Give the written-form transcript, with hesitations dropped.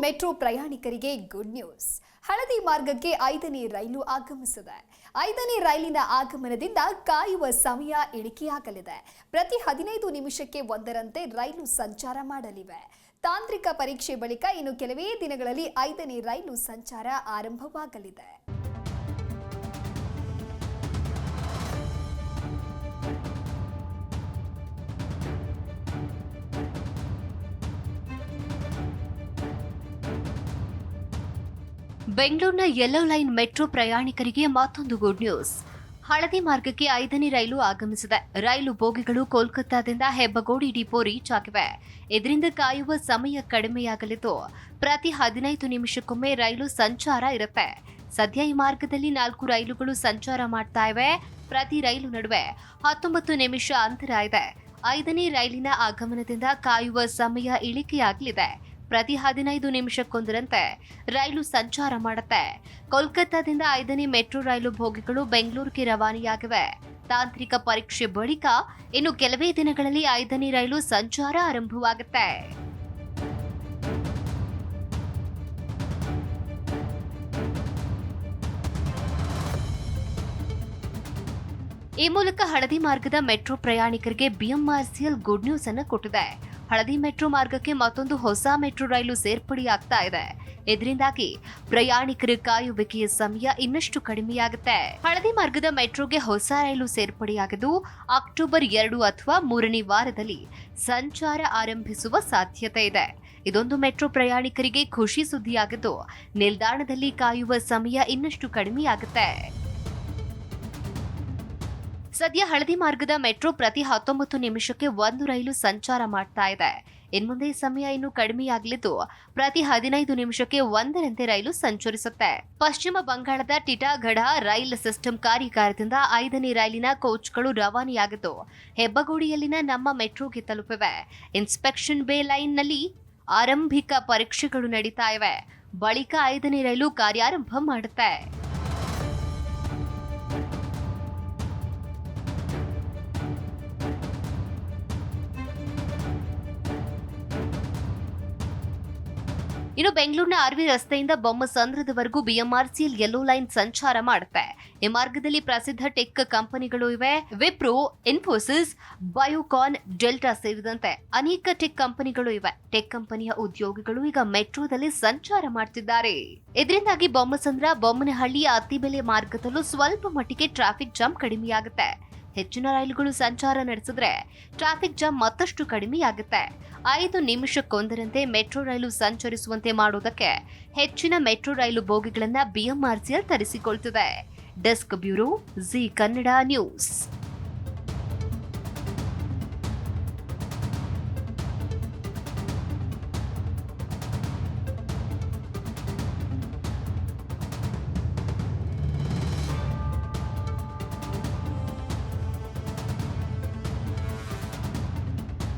Metro ಪ್ರಯಾಣಿಕರಿಗೆ good news. ಹಳದಿ ಮಾರ್ಗಕ್ಕೆ 5ನೇ ರೈಲು ಆಗಮಿಸಿದೆ. 5ನೇ ರೈಲಿನ ಆಗಮನದಿಂದ ಕಾಯುವ ಸಮಯ ಇಳಿಕೆಯಾಗಲಿದೆ. ಪ್ರತಿ 15 ನಿಮಿಷಕ್ಕೆ ಒಂದರಂತೆ ರೈಲು ಸಂಚಾರ ಮಾಡಲಿವೆ. ತಾಂತ್ರಿಕ ಪರೀಕ್ಷೆ ಬಳಿಕ ಇನ್ನು ಕೆಲವೇ ದಿನಗಳಲ್ಲಿ 5ನೇ ರೈಲು ಸಂಚಾರ ಆರಂಭವಾಗಲಿದೆ. ಬೆಂಗಳೂರಿನ ಯೆಲ್ಲೋ ಲೈನ್ ಮೆಟ್ರೋ ಪ್ರಯಾಣಿಕರಿಗೆ ಮತ್ತೊಂದು ಗುಡ್ ನ್ಯೂಸ್. ಹಳದಿ ಮಾರ್ಗಕ್ಕೆ 5ನೇ ರೈಲು ಆಗಮಿಸಿದೆ. ರೈಲು ಬೋಗಿಗಳು ಕೋಲ್ಕತ್ತಾದಿಂದ ಹೆಬ್ಬಗೋಡಿ ಡಿಪೋ ರೀಚ್ ಆಗಿವೆ. ಇದರಿಂದ ಕಾಯುವ ಸಮಯ ಕಡಿಮೆಯಾಗಲಿದ್ದು ಪ್ರತಿ 15 ನಿಮಿಷಕ್ಕೊಮ್ಮೆ ರೈಲು ಸಂಚಾರ ಇರುತ್ತೆ. ಸದ್ಯ ಈ ಮಾರ್ಗದಲ್ಲಿ 4 ರೈಲುಗಳು ಸಂಚಾರ ಮಾಡ್ತಾ ಇವೆ. ಪ್ರತಿ ರೈಲು ನಡುವೆ 19 ನಿಮಿಷ ಅಂತರ ಇದೆ. 5ನೇ ರೈಲಿನ ಆಗಮನದಿಂದ ಕಾಯುವ ಸಮಯ ಇಳಿಕೆಯಾಗಲಿದೆ. ಪ್ರತಿ 15 ನಿಮಿಷಕ್ಕೊಂದರಂತೆ ರೈಲು ಸಂಚಾರ ಮಾಡುತ್ತೆ. ಕೋಲ್ಕತ್ತಾದಿಂದ 5ನೇ ಮೆಟ್ರೋ ರೈಲು ಬೋಗಿಗಳು ಬೆಂಗಳೂರಿಗೆ ರವಾನೆಯಾಗಿವೆ. ತಾಂತ್ರಿಕ ಪರೀಕ್ಷೆ ಬಳಿಕ ಇನ್ನು ಕೆಲವೇ ದಿನಗಳಲ್ಲಿ 5ನೇ ರೈಲು ಸಂಚಾರ ಆರಂಭವಾಗುತ್ತೆ. ಈ ಮೂಲಕ ಹಳದಿ ಮಾರ್ಗದ ಮೆಟ್ರೋ ಪ್ರಯಾಣಿಕರಿಗೆ ಬಿಎಂಆರ್ಸಿಎಲ್ ಗುಡ್ ನ್ಯೂಸ್ ಅನ್ನು ಕೊಟ್ಟಿದೆ. ಹಳದಿ ಮೆಟ್ರೋ ಮಾರ್ಗಕ್ಕೆ ಮತ್ತೊಂದು ಹೊಸ ಮೆಟ್ರೋ ರೈಲು ಸೇರ್ಪಡೆಯಾಗ್ತಾ ಇದೆ. ಇದರಿಂದಾಗಿ ಪ್ರಯಾಣಿಕರ ಕಾಯುವಿಕೆಯ ಸಮಯ ಇನ್ನಷ್ಟು ಕಡಿಮೆಯಾಗುತ್ತೆ. ಹಳದಿ ಮಾರ್ಗದ ಮೆಟ್ರೋಗೆ ಹೊಸ ರೈಲು ಸೇರ್ಪಡೆಯಾಗಿದ್ದು ಅಕ್ಟೋಬರ್ 2 ಅಥವಾ 3ನೇ ವಾರದಲ್ಲಿ ಸಂಚಾರ ಆರಂಭಿಸುವ ಸಾಧ್ಯತೆ ಇದೆ. ಇದೊಂದು ಮೆಟ್ರೋ ಪ್ರಯಾಣಿಕರಿಗೆ ಖುಷಿ ಸುದ್ದಿಯಾಗಿದ್ದು ನಿಲ್ದಾಣದಲ್ಲಿ ಕಾಯುವ ಸಮಯ ಇನ್ನಷ್ಟು ಕಡಿಮೆಯಾಗುತ್ತೆ. ಸದ್ಯ ಹಳದಿ ಮಾರ್ಗದ ಮೆಟ್ರೋ ಪ್ರತಿ 19 ನಿಮಿಷಕ್ಕೆ ಒಂದು ರೈಲು ಸಂಚಾರ ಮಾಡ್ತಾ ಇದೆ. ಇನ್ಮುಂದೆ ಸಮಯ ಇನ್ನೂ ಕಡಿಮೆಯಾಗಲಿದ್ದು ಪ್ರತಿ 15 ನಿಮಿಷಕ್ಕೆ ಒಂದರಂತೆ ರೈಲು ಸಂಚರಿಸುತ್ತೆ. ಪಶ್ಚಿಮ ಬಂಗಾಳದ ಟಿಟಾಗಢ ರೈಲ್ ಸಿಸ್ಟಮ್ ಕಾರ್ಯಾಗಾರದಿಂದ 5ನೇ ರೈಲಿನ ಕೋಚ್ಗಳು ರವಾನೆಯಾಗಿದ್ದು ಹೆಬ್ಬಗೋಡಿಯಲ್ಲಿನ ನಮ್ಮ ಮೆಟ್ರೋಗೆ ತಲುಪಿವೆ. ಇನ್ಸ್ಪೆಕ್ಷನ್ ಬೇ ಲೈನ್ನಲ್ಲಿ ಆರಂಭಿಕ ಪರೀಕ್ಷೆಗಳು ನಡೀತಾ ಇವೆ. ಬಳಿಕ 5ನೇ ರೈಲು ಕಾರ್ಯಾರಂಭ ಮಾಡುತ್ತೆ. ಇನ್ನು ಬೆಂಗಳೂರಿನ ಆರ್ವಿ ರಸ್ತೆಯಿಂದ ಬೊಮ್ಮಸಂದ್ರದವರೆಗೂ ಬಿಎಂಆರ್ಸಿಎಲ್ ಯೆಲ್ಲೋ ಲೈನ್ ಸಂಚಾರ ಮಾಡುತ್ತೆ. ಈ ಮಾರ್ಗದಲ್ಲಿ ಪ್ರಸಿದ್ಧ ಟೆಕ್ ಕಂಪನಿಗಳು ಇವೆ. ವಿಪ್ರೋ, ಇನ್ಫೋಸಿಸ್, ಬಯೋಕಾನ್, ಡೆಲ್ಟಾ ಸೇರಿದಂತೆ ಅನೇಕ ಟೆಕ್ ಕಂಪನಿಗಳು ಇವೆ. ಟೆಕ್ ಕಂಪನಿಯ ಉದ್ಯೋಗಿಗಳು ಈಗ ಮೆಟ್ರೋದಲ್ಲಿ ಸಂಚಾರ ಮಾಡ್ತಿದ್ದಾರೆ. ಇದರಿಂದಾಗಿ ಬೊಮ್ಮಸಂದ್ರ, ಬೊಮ್ಮನಹಳ್ಳಿ, ಅತ್ತಿಬೆಲೆ ಮಾರ್ಗದಲ್ಲೂ ಸ್ವಲ್ಪ ಮಟ್ಟಿಗೆ ಟ್ರಾಫಿಕ್ ಜಾಮ್ ಕಡಿಮೆಯಾಗುತ್ತೆ. ಹೆಚ್ಚಿನ ರೈಲುಗಳು ಸಂಚಾರ ನಡೆಸಿದ್ರೆ ಟ್ರಾಫಿಕ್ ಜಾಮ್ ಮತ್ತಷ್ಟು ಕಡಿಮೆಯಾಗುತ್ತೆ. 5 ನಿಮಿಷಕ್ಕೊಂದರಂತೆ ಮೆಟ್ರೋ ರೈಲು ಸಂಚರಿಸುವಂತೆ ಮಾಡುವುದಕ್ಕೆ ಹೆಚ್ಚಿನ ಮೆಟ್ರೋ ರೈಲು ಬೋಗಿಗಳನ್ನು ಬಿಎಂಆರ್ಸಿಎಲ್ ತರಿಸಿಕೊಳ್ತಿದೆ. Desk bureau, Zee Kannada news.